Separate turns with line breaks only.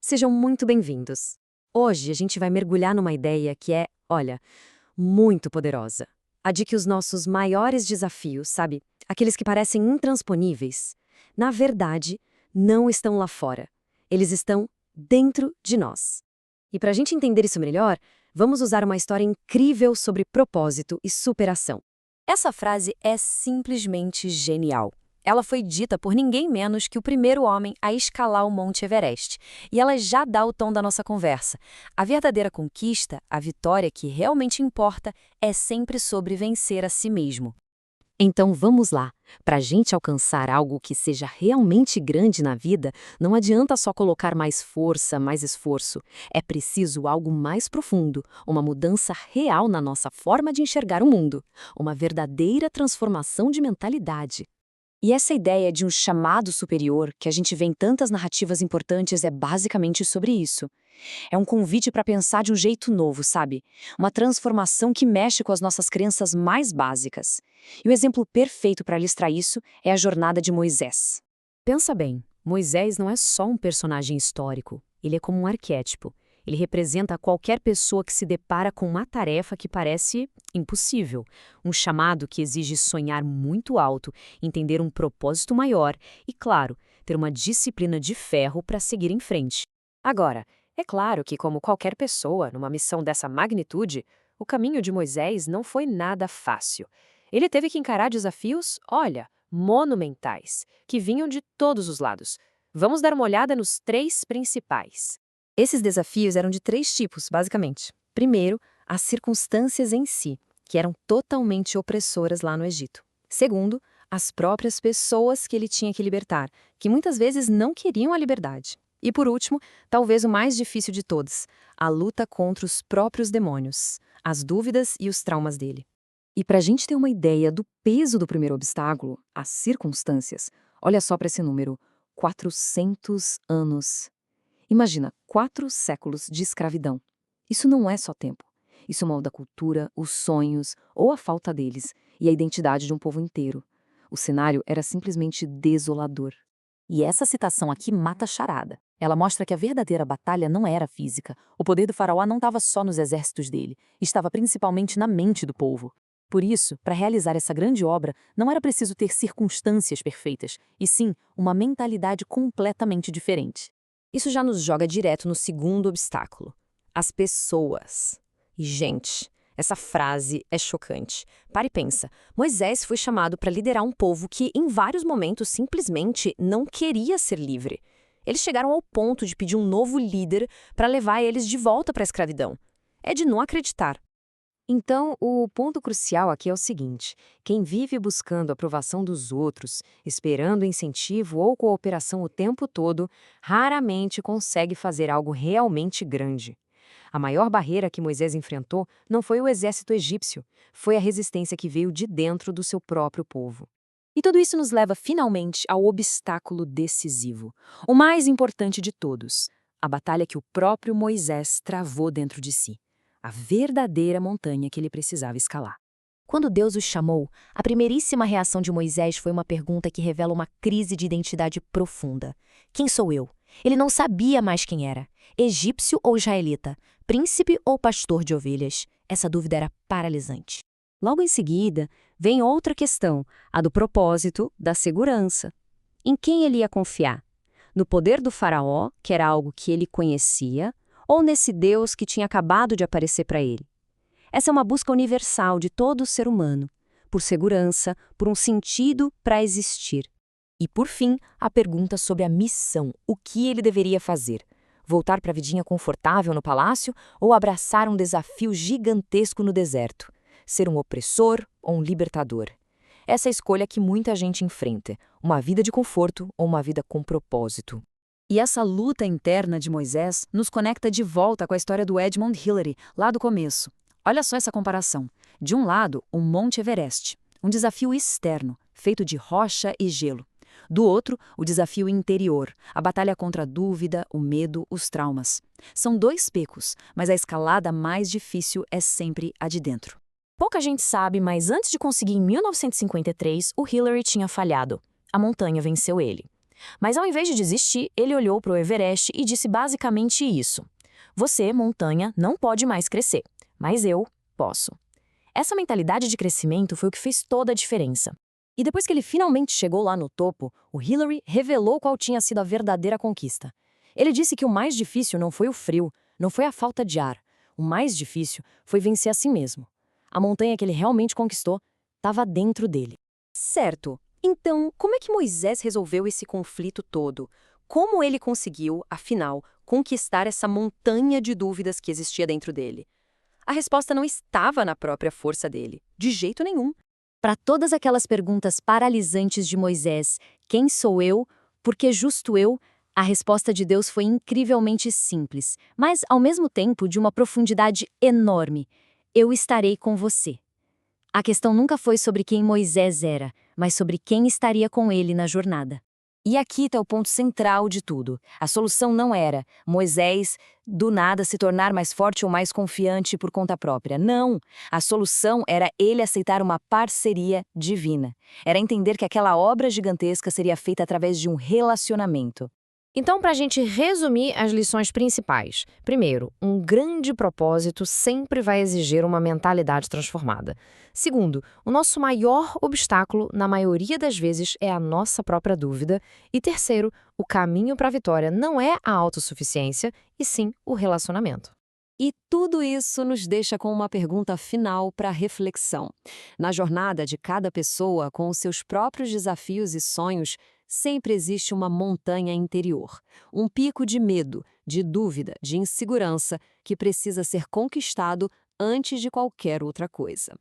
Sejam muito bem-vindos. Hoje a gente vai mergulhar numa ideia que é, olha, muito poderosa. A de que os nossos maiores desafios, sabe, aqueles que parecem intransponíveis, na verdade, não estão lá fora. Eles estão dentro de nós. E para a gente entender isso melhor, vamos usar uma história incrível sobre propósito e superação.
Essa frase é simplesmente genial. Ela foi dita por ninguém menos que o primeiro homem a escalar o Monte Everest. E ela já dá o tom da nossa conversa. A verdadeira conquista, a vitória que realmente importa, é sempre sobre vencer a si mesmo.
Então vamos lá. Para a gente alcançar algo que seja realmente grande na vida, não adianta só colocar mais força, mais esforço. É preciso algo mais profundo, uma mudança real na nossa forma de enxergar o mundo, uma verdadeira transformação de mentalidade. E essa ideia de um chamado superior, que a gente vê em tantas narrativas importantes, é basicamente sobre isso. É um convite para pensar de um jeito novo, sabe? Uma transformação que mexe com as nossas crenças mais básicas. E o exemplo perfeito para ilustrar isso é a jornada de Moisés. Pensa bem, Moisés não é só um personagem histórico, ele é como um arquétipo. Ele representa qualquer pessoa que se depara com uma tarefa que parece impossível, um chamado que exige sonhar muito alto, entender um propósito maior e, claro, ter uma disciplina de ferro para seguir em frente. Agora, é claro que, como qualquer pessoa numa missão dessa magnitude, o caminho de Moisés não foi nada fácil. Ele teve que encarar desafios, olha, monumentais, que vinham de todos os lados. Vamos dar uma olhada nos três principais. Esses desafios eram de três tipos, basicamente. Primeiro, as circunstâncias em si, que eram totalmente opressoras lá no Egito. Segundo, as próprias pessoas que ele tinha que libertar, que muitas vezes não queriam a liberdade. E por último, talvez o mais difícil de todos, a luta contra os próprios demônios, as dúvidas e os traumas dele. E para a gente ter uma ideia do peso do primeiro obstáculo, as circunstâncias, olha só para esse número, 400 anos. Imagina, 4 séculos de escravidão. Isso não é só tempo. Isso molda a cultura, os sonhos, ou a falta deles, e a identidade de um povo inteiro. O cenário era simplesmente desolador.
E essa citação aqui mata a charada. Ela mostra que a verdadeira batalha não era física. O poder do faraó não estava só nos exércitos dele, estava principalmente na mente do povo. Por isso, para realizar essa grande obra, não era preciso ter circunstâncias perfeitas, e sim uma mentalidade completamente diferente. Isso já nos joga direto no segundo obstáculo: as pessoas. E, gente, essa frase é chocante. Para e pensa. Moisés foi chamado para liderar um povo que, em vários momentos, simplesmente não queria ser livre. Eles chegaram ao ponto de pedir um novo líder para levar eles de volta para a escravidão. É de não acreditar.
Então, o ponto crucial aqui é o seguinte: quem vive buscando a aprovação dos outros, esperando incentivo ou cooperação o tempo todo, raramente consegue fazer algo realmente grande. A maior barreira que Moisés enfrentou não foi o exército egípcio, foi a resistência que veio de dentro do seu próprio povo.
E tudo isso nos leva finalmente ao obstáculo decisivo, o mais importante de todos, a batalha que o próprio Moisés travou dentro de si, a verdadeira montanha que ele precisava escalar. Quando Deus o chamou, a primeiríssima reação de Moisés foi uma pergunta que revela uma crise de identidade profunda. Quem sou eu? Ele não sabia mais quem era, egípcio ou israelita, príncipe ou pastor de ovelhas. Essa dúvida era paralisante.
Logo em seguida, vem outra questão, a do propósito, da segurança. Em quem ele ia confiar? No poder do faraó, que era algo que ele conhecia, ou nesse Deus que tinha acabado de aparecer para ele? Essa é uma busca universal de todo ser humano, por segurança, por um sentido para existir.
E por fim, a pergunta sobre a missão, o que ele deveria fazer. Voltar para a vidinha confortável no palácio ou abraçar um desafio gigantesco no deserto? Ser um opressor ou um libertador? Essa é a escolha que muita gente enfrenta, uma vida de conforto ou uma vida com propósito. E essa luta interna de Moisés nos conecta de volta com a história do Edmund Hillary, lá do começo. Olha só essa comparação. De um lado, o Monte Everest, um desafio externo, feito de rocha e gelo. Do outro, o desafio interior, a batalha contra a dúvida, o medo, os traumas. São dois picos, mas a escalada mais difícil é sempre a de dentro. Pouca gente sabe, mas antes de conseguir em 1953, o Hillary tinha falhado. A montanha venceu ele. Mas ao invés de desistir, ele olhou para o Everest e disse basicamente isso: você, montanha, não pode mais crescer, mas eu posso. Essa mentalidade de crescimento foi o que fez toda a diferença. E depois que ele finalmente chegou lá no topo, o Hillary revelou qual tinha sido a verdadeira conquista. Ele disse que o mais difícil não foi o frio, não foi a falta de ar. O mais difícil foi vencer a si mesmo. A montanha que ele realmente conquistou estava dentro dele.
Certo. Então, como é que Moisés resolveu esse conflito todo? Como ele conseguiu, afinal, conquistar essa montanha de dúvidas que existia dentro dele? A resposta não estava na própria força dele, de jeito nenhum.
Para todas aquelas perguntas paralisantes de Moisés, quem sou eu? Por que justo eu? A resposta de Deus foi incrivelmente simples, mas ao mesmo tempo de uma profundidade enorme. Eu estarei com você. A questão nunca foi sobre quem Moisés era, mas sobre quem estaria com ele na jornada. E aqui está o ponto central de tudo. A solução não era Moisés, do nada, se tornar mais forte ou mais confiante por conta própria. Não! A solução era ele aceitar uma parceria divina. Era entender que aquela obra gigantesca seria feita através de um relacionamento. Então, para a gente resumir as lições principais. Primeiro, um grande propósito sempre vai exigir uma mentalidade transformada. Segundo, o nosso maior obstáculo, na maioria das vezes, é a nossa própria dúvida. E terceiro, o caminho para a vitória não é a autossuficiência, e sim o relacionamento.
E tudo isso nos deixa com uma pergunta final para reflexão. Na jornada de cada pessoa, com os seus próprios desafios e sonhos, sempre existe uma montanha interior, um pico de medo, de dúvida, de insegurança que precisa ser conquistado antes de qualquer outra coisa.